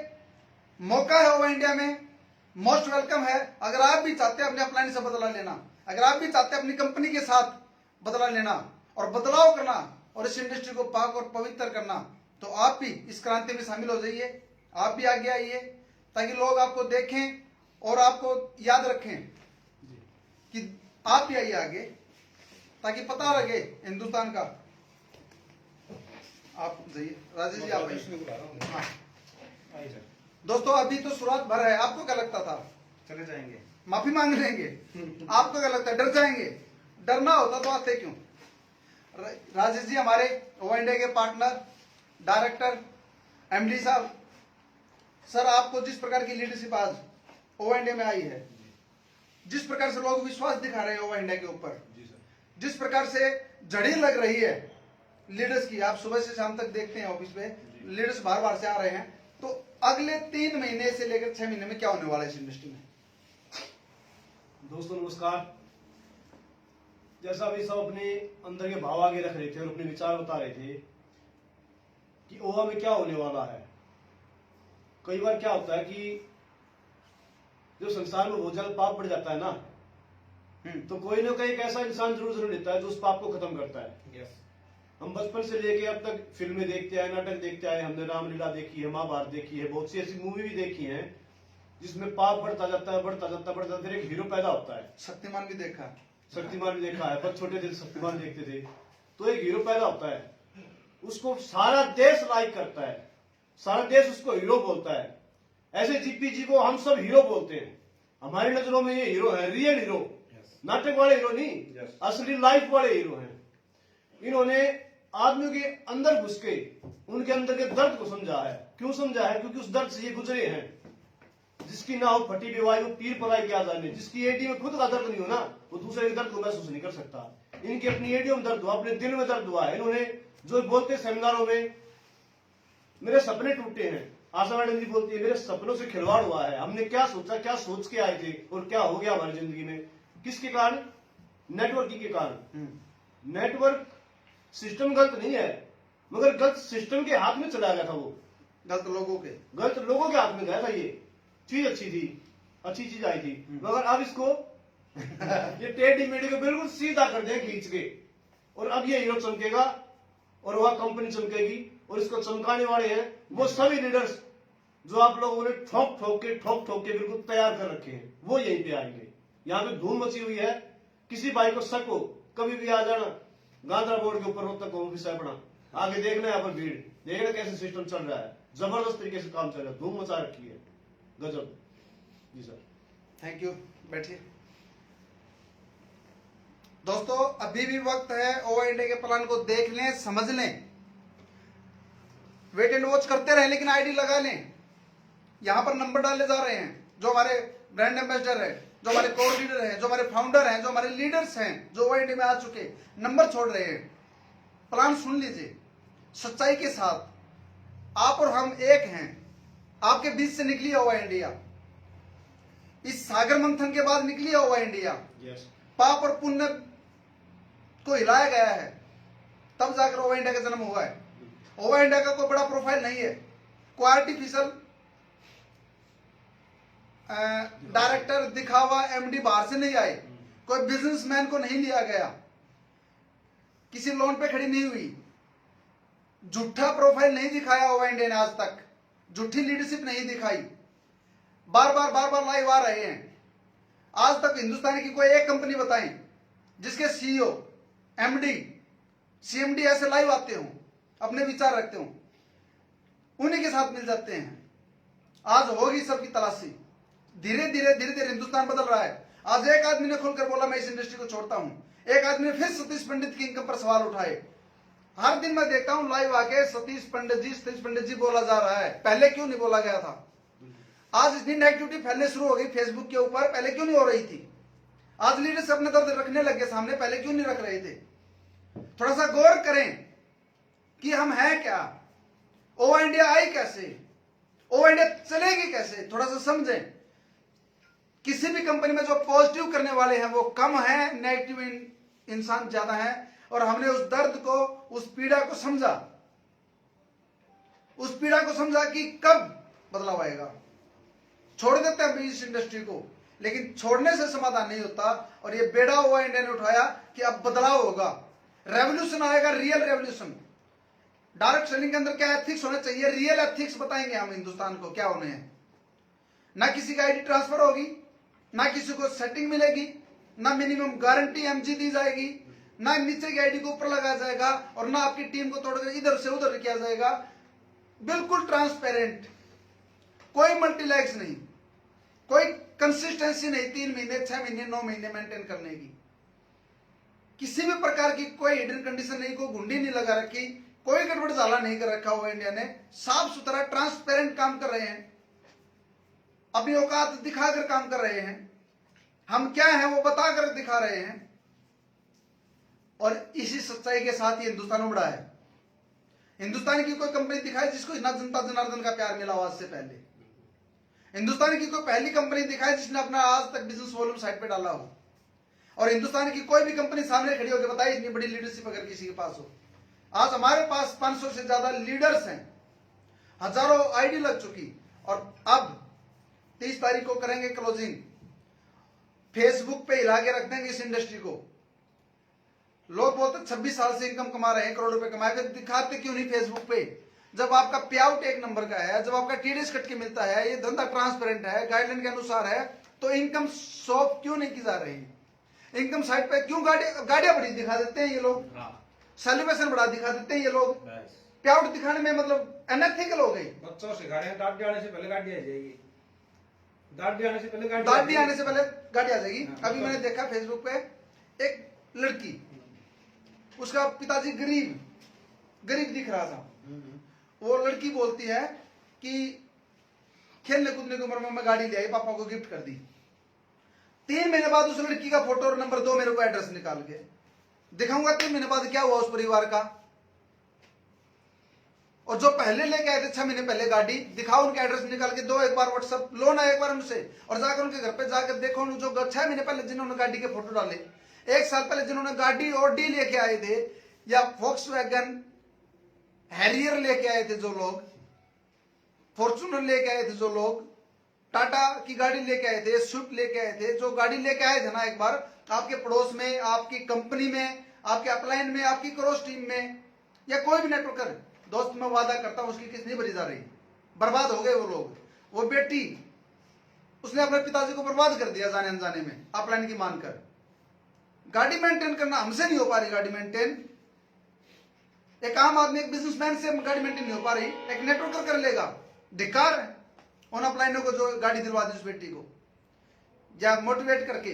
A: मौका है ओवर इंडिया में, मोस्ट वेलकम है। अगर आप भी चाहते हैं अपने अपलाइन से बदला लेना, अगर आप भी चाहते हैं अपनी कंपनी के साथ बदला लेना और बदलाव करना और इस इंडस्ट्री को पाक और पवित्र करना, तो आप भी इस क्रांति में शामिल हो जाइए। आप भी आगे आइए ताकि लोग आपको देखें और आपको याद रखें कि आप भी आइए आगे, ताकि पता लगे हिंदुस्तान का। आप जाइए राजेश जी, आप आइए। हाँ दोस्तों, अभी तो शुरुआत भर है। आपको क्या लगता था
B: चले जाएंगे,
A: माफी मांग लेंगे? आपको क्या लगता है डर जाएंगे? डरना होता तो आते क्यों? राजेश जी हमारे ओवर इंडिया के पार्टनर, डायरेक्टर, एमडी साहब, सर आपको जिस प्रकार की लीडरशिप आज ओवर इंडिया में आई है, जिस प्रकार से लोग विश्वास दिखा रहे हैं ओवर इंडिया के ऊपर, जिस प्रकार से जड़ी लग रही है लीडर्स की, आप सुबह से शाम तक देखते हैं ऑफिस पे लीडर्स बार बार से आ रहे हैं, तो अगले 3 महीने से लेकर 6 महीने में क्या होने वाला है इस इंडस्ट्री में?
E: दोस्तों नमस्कार। जैसा अभी सब अपने अंदर के भाव आगे रख रहे थे और अपने विचार बता रहे थे कि ओवा में क्या होने वाला है। कई बार क्या होता है कि जो संसार में बहुत ज्यादा पाप बढ़ जाता है ना, तो कोई ना कोई एक ऐसा इंसान जरूर लेता है जो उस पाप को खत्म करता है। हम बचपन से लेके अब तक फिल्में देखते आए, नाटक देखते आए, हमने रामलीला देखी है, महाभारत देखी है, बहुत सी ऐसी मूवी भी देखी है जिसमें पाप बढ़ता जाता है, बढ़ता जाता बढ़ता जाता, फिर एक हीरो पैदा होता है।
A: शक्तिमान भी देखा,
E: शक्तिमान भी देखा है, बस छोटे थे शक्तिमान देखते थे। तो एक हीरो पैदा होता है, उसको सारा देश लाइक करता है, सारा देश उसको हीरो बोलता है। ऐसे जीपी जी को हम सब हीरो बोलते हैं। हमारी नजरों में ये हीरो है, रियल हीरो, नाटक वाले हीरो नहीं, असली लाइफ वाले हीरो हैं। इन्होंने आदमियों के अंदर घुस के उनके अंदर के दर्द को समझा है। क्यों समझा है? क्योंकि उस दर्द से ये गुजरे हैं। जिसकी ना हो फटी बीवाई, वो पीर पलाई क्या जाने। जिसकी एडी में खुद का दर्द नहीं हो ना, वो दूसरे के दर्द को महसूस नहीं कर सकता। इनकी अपनी एडियो में दर्द हुआ, अपने दिल में दर्द हुआ है। इन्होंने जो बोलते सेमिनारों में, मेरे सपने टूटे हैं, आशा मैडम जी बोलती है मेरे सपनों से खिलवाड़ हुआ है। हमने क्या सोचा, क्या सोच के आए थे और क्या हो गया हमारी जिंदगी में। किसके कारण? नेटवर्किंग के कारण। नेटवर्क सिस्टम गलत नहीं है, मगर गलत सिस्टम के हाथ में चला गया था। वो
A: गलत लोगों के
E: हाथ में गया था। ये चीज अच्छी थी, अच्छी चीज आई थी, मगर अब इसको ये टेढ़ी मेढ़ी को बिल्कुल सीधा कर दिया खींच के। और अब ये हीरो चमकेगा और वह कंपनी चमकेगी। और इसको चमकाने वाले हैं वो सभी लीडर्स जो आप लोगों ने ठोक ठोक के बिल्कुल तैयार कर रखे हैं, वो यहीं पे आएंगे। यहाँ पे धूम मची हुई है। किसी भाई को शक हो, कभी भी आ जाना। गांधरा बोर्ड के ऊपर रोहतक ऑफिस है अपना, आगे देखना यहाँ पर भीड़, देखना कैसे सिस्टम चल रहा है। जबरदस्त तरीके से काम चल रहा है, धूम मचा रखी है, गजब। जी सर,
A: थैंक यू। बैठिए दोस्तों, अभी भी वक्त है। ओवर इंडिया के प्लान को देख लें, समझ लें, वेट एंड वॉच करते रहें, लेकिन आईडी लगा लें। यहां पर नंबर डाले जा रहे हैं, जो हमारे ब्रांड एम्बेसडर है, जो हमारे कोऑर्डिनेटर हैं, जो हमारे फाउंडर हैं, जो हमारे लीडर्स हैं, जो ओआईडी में आ चुके, नंबर छोड़ रहे हैं। प्लान सुन लीजिए सच्चाई के साथ। आप और हम एक हैं। आपके बीच से निकली है ओवा इंडिया। इस सागर मंथन के बाद निकली है ओवा इंडिया।
E: यस,
A: पाप और पुण्य को हिलाया गया है, तब जाकर ओवा इंडिया का जन्म हुआ है। ओवा इंडिया का कोई बड़ा प्रोफाइल नहीं है, कोई आर्टिफिशियल डायरेक्टर दिखावा एमडी बाहर से नहीं आए, कोई बिजनेसमैन को नहीं लिया गया, किसी लोन पे खड़ी नहीं हुई, झूठा प्रोफाइल नहीं दिखाया ओवा इंडिया ने आज तक, झूठी लीडरशिप नहीं दिखाई। बार बार लाइव आ रहे हैं। आज तक हिंदुस्तान की कोई एक कंपनी बताएं जिसके सीईओ, एमडी, सीएमडी ऐसे लाइव आते हो, अपने विचार रखते हो, उन्हीं के साथ मिल जाते हैं। आज होगी सबकी तलाशी। धीरे धीरे हिंदुस्तान बदल रहा है। आज एक आदमी ने खुलकर बोला मैं इस इंडस्ट्री को छोड़ता हूं, एक आदमी ने फिर सतीश पंडित की इनकम पर सवाल उठाए। हर दिन मैं देखता हूं लाइव आके सतीश पंडित जी बोला जा रहा है। पहले क्यों नहीं बोला गया था? आज इतनी नेगेटिविटी फैलने शुरू हो गई फेसबुक के ऊपर, पहले क्यों नहीं हो रही थी? आज लीडर्स अपने दर्द रखने लगे सामने, पहले क्यों नहीं रख रहे थे? थोड़ा सा गौर करें कि हम हैं क्या, ओवा इंडिया आई कैसे, ओवा इंडिया चलेगी कैसे, थोड़ा सा समझें। किसी भी कंपनी में जो पॉजिटिव करने वाले हैं वो कम है, नेगेटिव इंसान ज्यादा है। और हमने उस दर्द को, उस पीड़ा को समझा, उस पीड़ा को समझा कि कब बदलाव आएगा। छोड़ देते हैं इस इंडस्ट्री को, लेकिन छोड़ने से समाधान नहीं होता। और ये बेड़ा हुआ इंडिया ने उठाया कि अब बदलाव होगा, रेवोल्यूशन आएगा, रियल रेवोल्यूशन। डायरेक्ट सेलिंग के अंदर क्या एथिक्स होने चाहिए, रियल एथिक्स बताएंगे हम हिंदुस्तान को क्या होने हैं। ना किसी का आईडी ट्रांसफर होगी, ना किसी को सेटिंग मिलेगी, ना मिनिमम गारंटी एमजी दी जाएगी, ना नीचे की आईडी को ऊपर लगाया जाएगा, और ना आपकी टीम को तोड़कर इधर से उधर किया जाएगा। बिल्कुल ट्रांसपेरेंट, कोई मल्टीलैक्स नहीं, कोई कंसिस्टेंसी नहीं, 3 महीने 6 महीने 9 महीने मेंटेन करने की। किसी भी प्रकार की कोई हिडन कंडीशन नहीं, कोई गुंडी नहीं लगा रखी, कोई गड़बड़ झाला नहीं कर रखा हुआ। इंडिया ने साफ सुथरा ट्रांसपेरेंट काम कर रहे हैं, अपनी औकात दिखाकर काम कर रहे हैं। हम क्या हैं वो बताकर दिखा रहे हैं। और इसी सच्चाई के साथ ये हिंदुस्तान उमड़ा है। हिंदुस्तान की कोई कंपनी दिखाए जिसको ना जनता जनार्दन का प्यार मिला आज से पहले। हिंदुस्तान की कोई पहली कंपनी दिखाए जिसने अपना आज तक बिजनेस वॉल्यूम साइट पे डाला हो। और हिंदुस्तान की कोई भी कंपनी सामने खड़ी होकर बताए इतनी बड़ी लीडरशिप अगर किसी के पास हो। आज हमारे पास 500 से ज्यादा लीडर्स हैं, हजारों आईडी लग चुकी। और अब 30 तारीख को करेंगे क्लोजिंग। फेसबुक पे हिला के रख देंगे इस इंडस्ट्री को। लोग बोलते 26 साल से इनकम कमा रहे हैं, करोड़ रुपए कमाए, फिर दिखाते क्यों नहीं फेसबुक पे? जब आपका पे आउट 1 नंबर का है, जब आपका टीडीएस कट के मिलता है, ये धंधा ट्रांसपेरेंट है, गाइडलाइन के अनुसार है, तो इनकम शो क्यों नहीं की जा रही? इनकम साइट पे क्यों गाड़ियां बड़ी दिखा देते हैं ये लोग, सेलिब्रेशन बड़ा दिखा देते हैं ये लोग। पे आउट दिखाने में मतलब अनएथिकल हो गई।
F: बच्चों सिखा रहे हैं डांट आने से पहले गाड़ी आ जाएगी, डांट आने से पहले गाड़ी
A: आ जाएगी। अभी मैंने देखा फेसबुक पे एक लड़की, उसका पिताजी गरीब दिख रहा था। वो लड़की बोलती है कि खेलने कूदने की उम्र में मैं गाड़ी ले आई, पापा को गिफ्ट कर दी। 3 महीने बाद उस लड़की का फोटो और नंबर 2 मेरे को एड्रेस निकाल के दिखाऊंगा। 3 महीने बाद क्या हुआ उस परिवार का। और जो पहले लेके आए थे 6 महीने पहले गाड़ी, दिखाओ उनके एड्रेस निकाल के दो, एक बार व्हाट्सएप लो ना एक बार उनसे, और जाकर उनके घर पे जाकर देखो जो 6 महीने पहले जिन्होंने गाड़ी के फोटो डाले, 1 साल पहले जिन्होंने गाड़ी और डी लेके आए थे, या वॉक्सवैगन हैरियर लेके आए थे जो लोग, फॉर्च्यूनर लेके आए थे जो लोग, टाटा की गाड़ी लेके आए थे, स्विफ्ट लेके आए थे, जो गाड़ी लेके आए थे ना एक बार आपके पड़ोस में, आपकी कंपनी में, आपके अपलाइन में, आपकी क्रॉस टीम में, या कोई भी नेटवर्कर दोस्त, मैं वादा करता हूं उसकी किस्त नहीं भरी जा रही। बर्बाद हो गए वो लोग। वो बेटी, उसने अपने पिताजी को बर्बाद कर दिया जाने अनजाने में, अपलाइन की मानकर। गाड़ी मेंटेन करना हमसे नहीं हो पा रही, गाड़ी मेंटेन एक आम आदमी, एक बिजनेसमैन से गाड़ी मेंटेन नहीं हो पा रही, एक नेटवर्कर कर लेगा। धिक्कार है उन अपलाइनों को जो गाड़ी दिलवा दी उस बेटी को, या मोटिवेट करके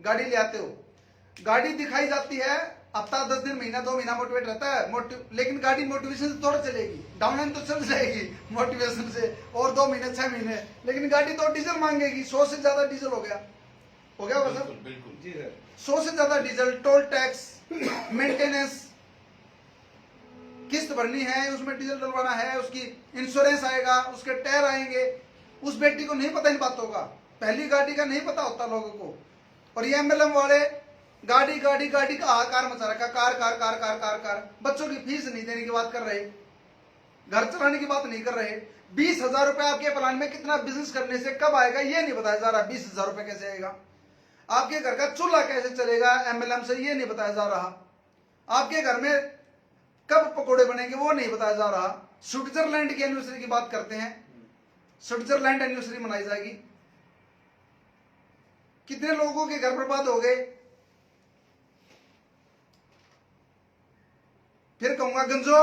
A: गाड़ी ले आते हो। गाड़ी दिखाई जाती है हफ्ता 10 दिन महीना 2 महीना मोटिवेट रहता है, लेकिन गाड़ी मोटिवेशन से थोड़ा चलेगी, डाउन तो चल जाएगी मोटिवेशन से, और 2 महीने 6 महीने, लेकिन गाड़ी तो डीजल मांगेगी। 100 से ज्यादा डीजल हो गया सर,
D: बिल्कुल बिल्कुल
F: जी सर।
A: 100 से ज्यादा डीजल, टोल टैक्स, मेंटेनेंस, किस्त भरनी है, उसमें डीजल डलवाना है, उसकी इंश्योरेंस आएगा, उसके टायर आएंगे। उस बेटी को नहीं पता इन बातों का, पहली गाड़ी का नहीं पता होता लोगों को। और ये एमएलएम वाले गाड़ी गाड़ी गाड़ी का हाहाकार मचा रखा, car car car car car car. बच्चों की फीस नहीं देने की बात कर रहे, घर चलाने की बात नहीं कर रहे। 20,000 रुपए आपके प्लान में कितना बिजनेस करने से कब आएगा ये नहीं बताया जा रहा। 20,000 रुपए कैसे आएगा, आपके घर का चूल्हा कैसे चलेगा एमएलएम से ये नहीं बताया जा रहा। आपके घर में कब पकोड़े बनेंगे वो नहीं बताया जा रहा। स्विट्जरलैंड की एनिवर्सरी की बात करते हैं, स्विट्जरलैंड एनिवर्सरी मनाई जाएगी, कितने लोगों के घर बर्बाद हो गए। फिर कहूंगा गंजो,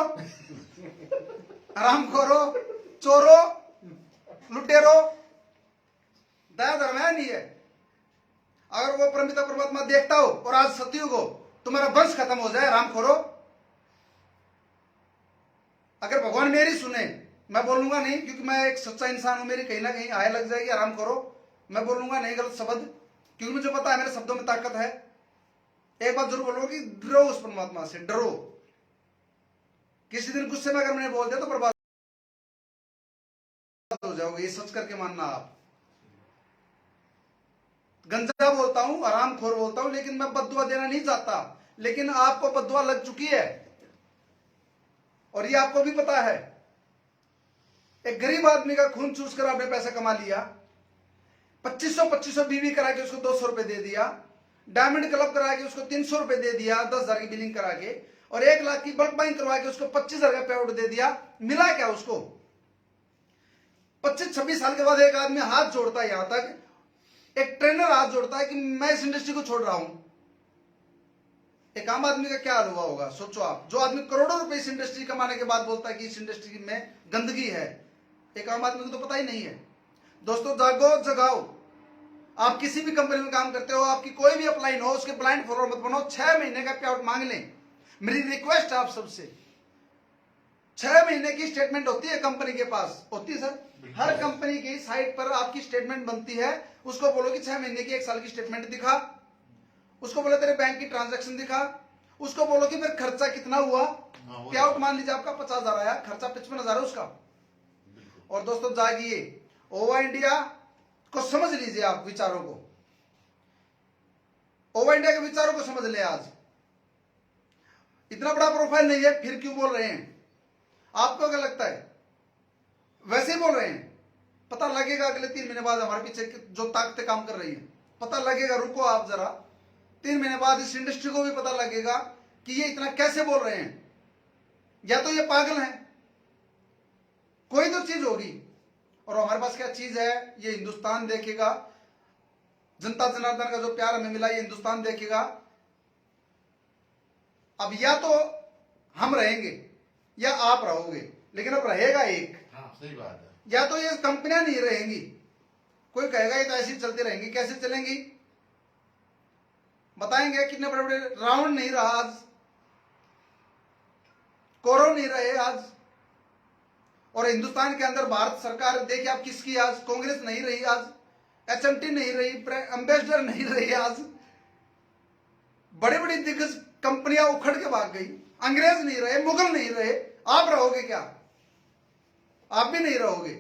A: हरामखोरो, चोरो, लुटेरो, दया धर्म है नहीं है। अगर वो परमपिता परमात्मा देखता हो और आज सतयुग हो, तुम्हारा वंश खत्म हो जाए हरामखोरो। अगर भगवान मेरी सुने, मैं बोलूंगा नहीं क्योंकि मैं एक सच्चा इंसान हूं, मेरी कहीं ना कहीं आय लग जाएगी हरामखोरो। मैं बोलूंगा नहीं गलत शब्द, क्योंकि मुझे पता है मेरे शब्दों में ताकत है। एक बात जरूर बोलूंगा कि डरो उस परमात्मा से, डरो। किसी दिन गुस्से में अगर मैंने बोल दिया तो बर्बाद हो जाओगे, ये सोच करके मानना आप। गंजा बोलता हूं, हरामखोर बोलता हूं, लेकिन मैं बद्दुआ देना नहीं चाहता। लेकिन आपको बद्दुआ लग चुकी है और ये आपको भी पता है। एक गरीब आदमी का खून चूस कर आपने पैसा कमा लिया, 2500 बीवी करा के उसको 200 रुपए दे दिया, डायमंड क्लब करा के उसको 300 रुपए दे दिया, 10,000 की बिलिंग करा के, और 1 लाख की बल्क बाइंग करवा के उसको 25,000 का पे आउट दे दिया। मिला क्या उसको? 25-26 साल के बाद एक आदमी हाथ जोड़ता है, यहां तक एक ट्रेनर हाथ जोड़ता है कि मैं इस इंडस्ट्री को छोड़ रहा हूं। एक आम आदमी का क्या हाल हुआ होगा सोचो आप। जो आदमी करोड़ों रुपए इस इंडस्ट्री कमाने के बाद बोलता है कि इस इंडस्ट्री में गंदगी है, एक आम आदमी को तो पता ही नहीं है। दोस्तों जागो, जगाओ। आप किसी भी कंपनी में काम करते हो, आपकी कोई भी अपलाइन हो, उसके ब्लाइंड फॉलोअर मत बनो। 6 महीने का पे आउट मांग लें, मेरी रिक्वेस्ट है आप सबसे। 6 महीने की स्टेटमेंट होती है कंपनी के पास, होती है सर, हर कंपनी की साइट पर आपकी स्टेटमेंट बनती है। उसको बोलो कि 6 महीने की 1 साल की स्टेटमेंट दिखा, उसको बोलो तेरे बैंक की ट्रांजैक्शन दिखा, उसको बोलो कि फिर खर्चा कितना हुआ। पे आउट मान लीजिए आपका 50,000 आया, खर्चा 55,000 है उसका। और दोस्तों जागिए, ओवा इंडिया को समझ लीजिए आप विचारों को, ओवा इंडिया के विचारों को समझ ले। आज इतना बड़ा प्रोफाइल नहीं है, फिर क्यों बोल रहे हैं? आपको क्या लगता है? वैसे ही बोल रहे हैं। पता लगेगा अगले 3 महीने बाद हमारे पीछे जो ताकतें काम कर रही हैं, पता लगेगा। रुको आप जरा, 3 महीने बाद इस इंडस्ट्री को भी पता लगेगा कि ये इतना कैसे बोल रहे हैं। या तो ये पागल हैं, कोई तो चीज होगी। और हमारे पास क्या चीज है, ये हिंदुस्तान देखेगा। जनता जनार्दन का जो प्यार हमें मिला, ये हिंदुस्तान देखेगा। अब या तो हम रहेंगे या आप रहोगे, लेकिन अब रहेगा एक।
D: हाँ सही बात है।
A: या तो ये कंपनियां नहीं रहेंगी, कोई कहेगा ये तो ऐसी चलती रहेंगी। कैसे चलेंगी बताएंगे। कितने बड़े बड़े राउंड नहीं रहा आज, कौरव नहीं रहे आज। और हिंदुस्तान के अंदर भारत सरकार देखिए आप किसकी, आज कांग्रेस नहीं रही, आज एचएमटी नहीं रही, एम्बेसडर नहीं रही। आज बड़ी बड़ी दिग्गज कंपनियां उखड़ के भाग गई। अंग्रेज नहीं रहे, मुगल नहीं रहे। आप रहोगे क्या? आप भी नहीं रहोगे।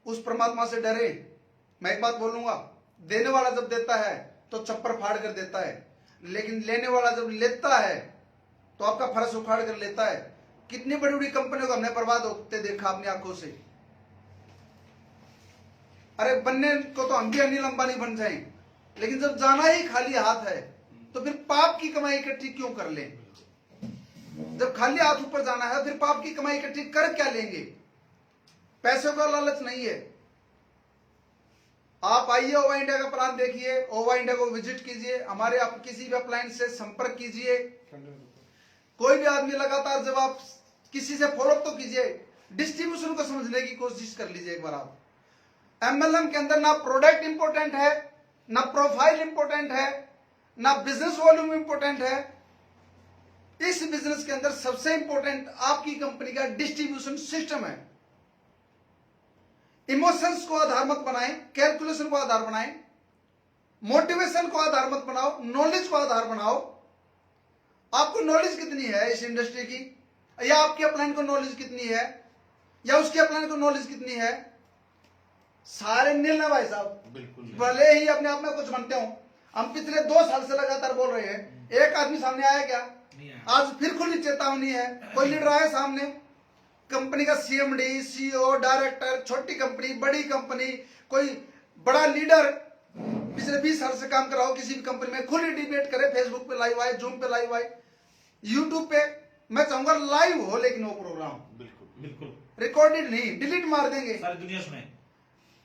A: उस परमात्मा से डरे। मैं एक बात बोलूंगा, देने वाला जब देता है तो चप्पर फाड़ कर देता है, लेकिन लेने वाला जब लेता है तो आपका फर्श उखाड़ कर लेता है। कितनी बड़ी बड़ी कंपनियों को हमने बर्बाद होते देखा अपनी आंखों से। अरे बनने को तो हम भी अनिल अंबानी बन जाएं, लेकिन जब जाना ही खाली हाथ है तो फिर पाप की कमाई इकट्ठी क्यों कर लें? जब खाली हाथ ऊपर जाना है फिर पाप की कमाई इकट्ठी कर क्या लेंगे? पैसों का लालच नहीं है। आप आइए, ओवा इंडिया का प्लान देखिए, ओवा इंडिया को विजिट कीजिए, हमारे आप किसी भी अपलाइन से संपर्क कीजिए। कोई भी आदमी लगातार जब आप किसी से फॉलोअप तो कीजिए, डिस्ट्रीब्यूशन को समझने की कोशिश कर लीजिए एक बार आप। एमएलएम के अंदर ना प्रोडक्ट इंपॉर्टेंट है, ना प्रोफाइल इंपॉर्टेंट है, ना बिजनेस वॉल्यूम इंपॉर्टेंट है। इस बिजनेस के अंदर सबसे इंपॉर्टेंट आपकी कंपनी का डिस्ट्रीब्यूशन सिस्टम है। इमोशंस को आधार मत बनाएं, कैलकुलेशन को आधार बनाएं, मोटिवेशन को आधार मत बनाओ, नॉलेज को आधार बनाओ। आपको नॉलेज कितनी है इस इंडस्ट्री की, या आपके अपलाइन को नॉलेज कितनी है, या उसके अपलाइन को नॉलेज कितनी है, सारे नील है भाई साहब।
D: बिल्कुल
A: भले ही अपने आप में कुछ बनते हो। हम पिछले 2 साल से लगातार बोल रहे हैं, एक आदमी सामने आया क्या? आज फिर खुली चेतावनी है, कोई लीडर आया सामने, कंपनी का सीएमडी, सीईओ, डायरेक्टर, छोटी कंपनी, बड़ी कंपनी, कोई बड़ा लीडर पिछले 20 साल से काम कर रहा हो किसी भी कंपनी में, खुली डिबेट करे, फेसबुक पे लाइव आए, जूम पे लाइव आए, यूट्यूब पे। मैं चाहूंगा लाइव हो, लेकिन वो प्रोग्राम
B: बिल्कुल
A: रिकॉर्डेड नहीं, डिलीट मार देंगे।
B: सारी दुनिया सुने।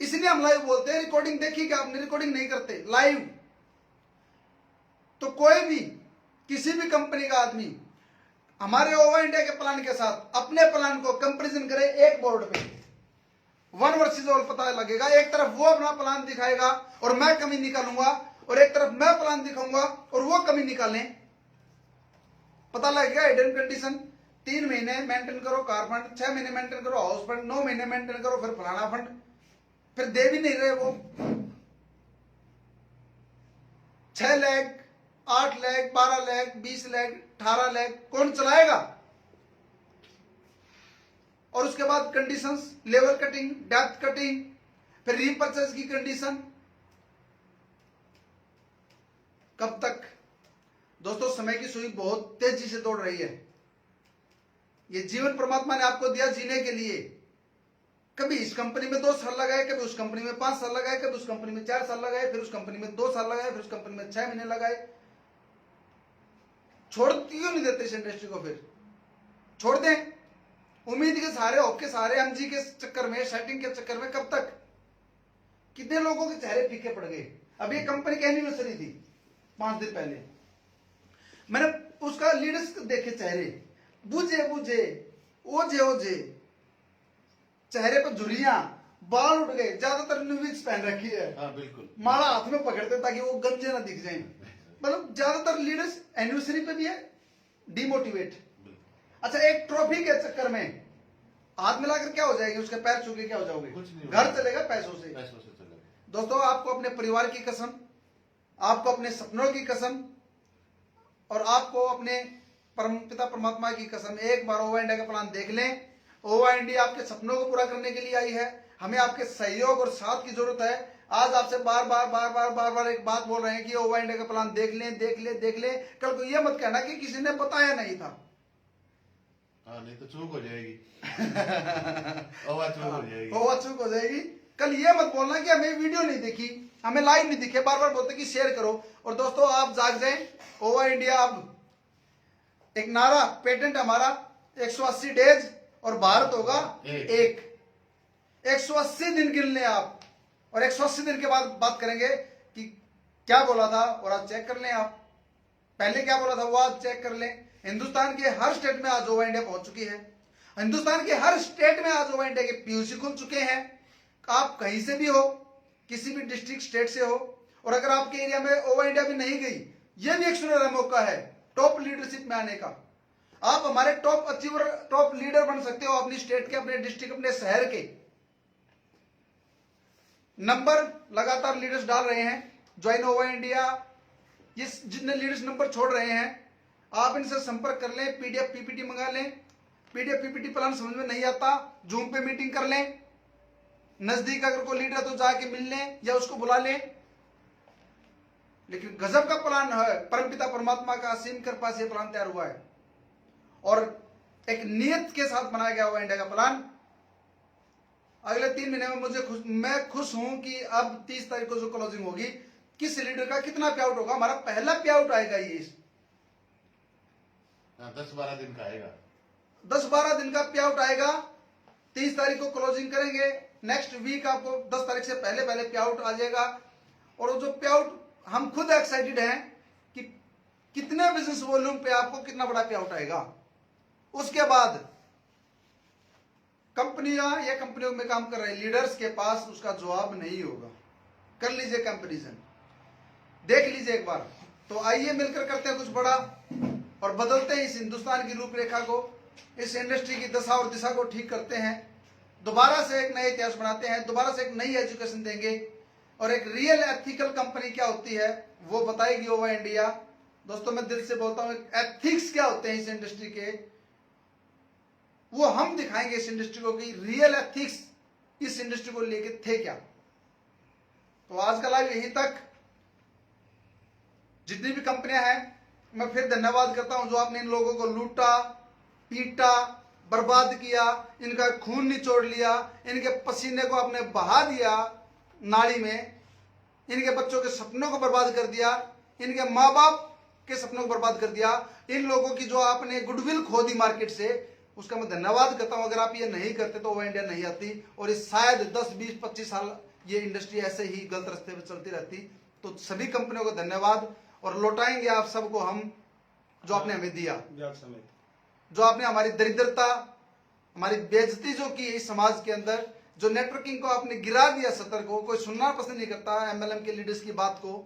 A: इसलिए हम लाइव बोलते हैं। रिकॉर्डिंग देखी क्या आपने? रिकॉर्डिंग नहीं करते, लाइव। तो कोई भी किसी भी कंपनी का आदमी हमारे ओवर इंडिया के प्लान के साथ अपने प्लान को कंपैरिजन करे एक बोर्ड पे, 1 वर्सेस ऑल पता लगेगा। एक तरफ वो अपना प्लान दिखाएगा और मैं कमी निकालूंगा, और एक तरफ मैं प्लान दिखाऊंगा और वो कमी निकालें, पता लगेगा हिडन कंडीशन। 3 महीने मेंटेन करो कार फंड, 6 महीने मेंटेन करो हाउस फंड, 9 महीने मेंटेन करो फिर फलाना फंड, फिर दे भी नहीं रहे वो। 6 लाख, 8 लाख, 12 लाख, 20 लाख, 18 लाख कौन चलाएगा? और उसके बाद conditions, level cutting, depth cutting, फिर रीपर्चेज की कंडीशन। कब तक? दोस्तों, समय की सुई बहुत तेजी से दौड़ रही है। ये जीवन परमात्मा ने आपको दिया जीने के लिए। कभी इस कंपनी में 2 साल लगाए, कभी उस कंपनी में 5 साल लगाए, कभी उस कंपनी में 4 साल लगाए, फिर उस कंपनी में 2 साल लगाए, फिर उस कंपनी में 6 महीने लगाए। छोड़ क्यों नहीं देते इस इंडस्ट्री को? फिर छोड़ दें उम्मीद के सहारे, होप के सहारे, एमजी के चक्कर में, सेटिंग के चक्कर में। कब तक? कितने लोगों के चेहरे फीके पड़ गए। अब ये कंपनी की एनिवर्सरी थी 5 दिन पहले, मैंने उसका लीडर्स देखे चेहरे, बुझे बुझे, ओझे ओझे, चेहरे पर झुर्रियां, बाल उठ गए। ज्यादातर न्यूविक्स पहन रखी है,
D: हाँ बिल्कुल,
A: माला हाथ में पकड़ते ताकि वो गंजे ना दिख जाए। मतलब ज्यादातर लीडर्स एनिवर्सरी पे भी है डिमोटिवेट। अच्छा, एक ट्रॉफी के चक्कर में हाथ मिलाकर क्या हो जाएगी? उसके पैर छू के क्या हो जाओगे?
D: कुछ नहीं
A: घर
D: होगा।
A: चलेगा पैसों से।
D: पैसों से चलेगा।
A: दोस्तों, आपको अपने परिवार की कसम, आपको अपने सपनों की कसम, और आपको अपने परम पिता परमात्मा की कसम, एक बार ओवर इंडिया का प्लान देख लें। ओवर इंडिया आपके सपनों को पूरा करने के लिए आई है। हमें आपके सहयोग और साथ की जरूरत है। आज आपसे बार बार एक बात बोल रहे हैं कि ओवर इंडिया का प्लान देख लें, देख लें, देख लें। कल को यह मत कहना कि किसी ने बताया नहीं था।
D: हाँ, नहीं तो चूक हो जाएगी।
A: चूक हो जाएगी। कल ये मत बोलना कि हमें वीडियो नहीं देखी, हमें लाइव नहीं दिखे। बार बार बोलते कि शेयर करो। और दोस्तों, आप जाग जाएं। ओवर इंडिया अब एक नारा, पेटेंट हमारा 180 डेज और भारत होगा एक। 180 दिन गिन लें आप, और 180 दिन के बाद बात करेंगे कि क्या बोला था। और आज चेक कर लें आप, पहले क्या बोला था वो आज चेक कर लें। हिंदुस्तान के हर स्टेट में आज ओवर इंडिया पहुंच चुकी है। हिंदुस्तान के हर स्टेट में आज ओवर इंडिया के पीयूसी खुल चुके हैं। आप कहीं से भी हो, किसी भी डिस्ट्रिक्ट स्टेट से हो, और अगर आपके एरिया में ओवर इंडिया भी नहीं गई, यह भी एक सुनहरा मौका है टॉप लीडरशिप में आने का। आप हमारे टॉप अचीवर, टॉप लीडर बन सकते हो अपनी स्टेट के, अपने डिस्ट्रिक्ट, अपने शहर के। नंबर लगातार लीडर्स डाल रहे हैं, ज्वाइन ओवर इंडिया। ये जितने लीडर्स नंबर छोड़ रहे हैं, आप इनसे संपर्क कर लें, पीडीएफ पीपीटी मंगा लें। पीडीएफ पीपीटी प्लान समझ में नहीं आता, जूम पे मीटिंग कर लें। नजदीक अगर कोई लीडर तो जाके मिल लें या उसको बुला लें। लेकिन गजब का प्लान है, परमपिता परमात्मा का असीम कृपा से प्लान तैयार हुआ है, और एक नियत के साथ बनाया गया हुआ इंडिया का प्लान। अगले 3 महीने में मैं खुश हूं कि अब 30 तारीख को जो क्लोजिंग होगी, किस लीडर का कितना पे आउट होगा। हमारा पहला पे आउट आएगा ये
D: 10-12 दिन का आएगा।
A: 10-12 दिन का पे आउट आएगा। 30 तारीख को क्लोजिंग करेंगे, नेक्स्ट वीक आपको 10 तारीख से पहले पे आउट आ जाएगा। और वो जो पे आउट, हम खुद एक्साइटेड हैं कि कितने बिजनेस वॉल्यूम पे आपको कितना बड़ा पे आउट आएगा। उसके बाद कंपनियां या कंपनियों में काम कर रहे लीडर्स के पास उसका जवाब नहीं होगा। कर लीजिए कंपैरिजन, देख लीजिए एक बार। तो आइए मिलकर करते हैं कुछ बड़ा और बदलते हैं इस हिंदुस्तान की रूपरेखा को, इस इंडस्ट्री की दशा और दिशा को ठीक करते हैं, दोबारा से एक नया इतिहास बनाते हैं, दोबारा से एक नई एजुकेशन देंगे और एक रियल एथिकल कंपनी क्या होती है वो बताएगी ओवा इंडिया। दोस्तों मैं दिल से बोलता हूं, एथिक्स क्या होते हैं इस इंडस्ट्री के, वो हम दिखाएंगे इस इंडस्ट्री को कि रियल एथिक्स इस इंडस्ट्री को लेके थे क्या। तो आज का लाइव यहीं तक। जितनी भी कंपनियां हैं मैं फिर धन्यवाद करता हूं जो आपने इन लोगों को लूटा, पीटा, बर्बाद किया, इनका खून निचोड़ लिया, इनके पसीने को आपने बहा दिया नाली में, इनके बच्चों के सपनों को बर्बाद कर दिया, इनके माँ बाप के सपनों को बर्बाद कर दिया, इन लोगों की जो आपने गुडविल खो दी मार्केट से, उसका मैं धन्यवाद करता हूं। अगर आप ये नहीं करते तो वो इंडिया नहीं आती और इस शायद 10, 20, 25 साल ये इंडस्ट्री ऐसे ही गलत रास्ते पर चलती रहती। तो सभी कंपनियों को धन्यवाद और लौटाएंगे आप सबको हम जो आपने हमें दिया,
F: ब्याज समेत।
A: जो आपने हमारी दरिद्रता, हमारी बेइज्जती जो की इस समाज के अंदर, जो नेटवर्किंग को आपने गिरा दिया सतर को, कोई सुनना पसंद नहीं करता एमएलएम के लीडर्स की बात को,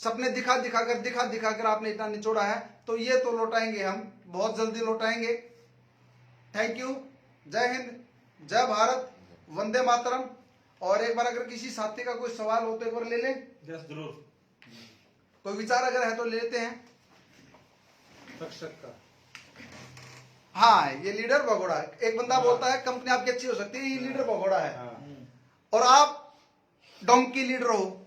A: सपने दिखा कर आपने इतना निचोड़ा है, तो ये तो लौटाएंगे हम, बहुत जल्दी लौटाएंगे। थैंक यू, जय हिंद, जय भारत, वंदे मातरम। और एक बार अगर किसी साथी का कोई सवाल हो तो एक बार ले लें,
F: जरूर।
A: कोई विचार अगर है तो ले लेते हैं।
F: रक्षक का
A: हाँ, ये लीडर भगोड़ा है। एक बंदा बोलता है कंपनी आपकी अच्छी हो सकती है, ये लीडर भगोड़ा है और आप डोंकी लीडर हो।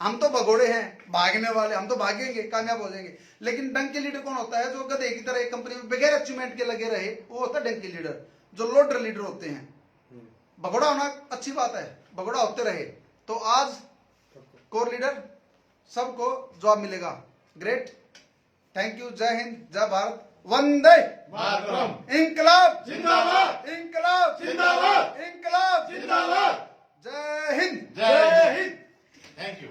A: हम तो भगोड़े हैं, भागने वाले, हम तो भागेंगे, कामयाब हो जाएंगे। लेकिन डंकी लीडर कौन होता है? जो गधे की तरह एक कंपनी में बगैर अचीवमेंट के लगे रहे, वो होता है डंकी लीडर, जो लोडर लीडर होते हैं। भगोड़ा होना अच्छी बात है, भगोड़ा होते रहे। तो आज कोर लीडर सबको जॉब मिलेगा। ग्रेट, थैंक यू, जय हिंद, जय भारत, वंदे
D: मातरम।
A: इंकलाब
D: जिंदाबाद,
A: इंकलाब
D: जिंदाबाद,
A: इंकलाब
D: जिंदाबाद।
A: जय हिंद,
D: जय हिंद। Thank you.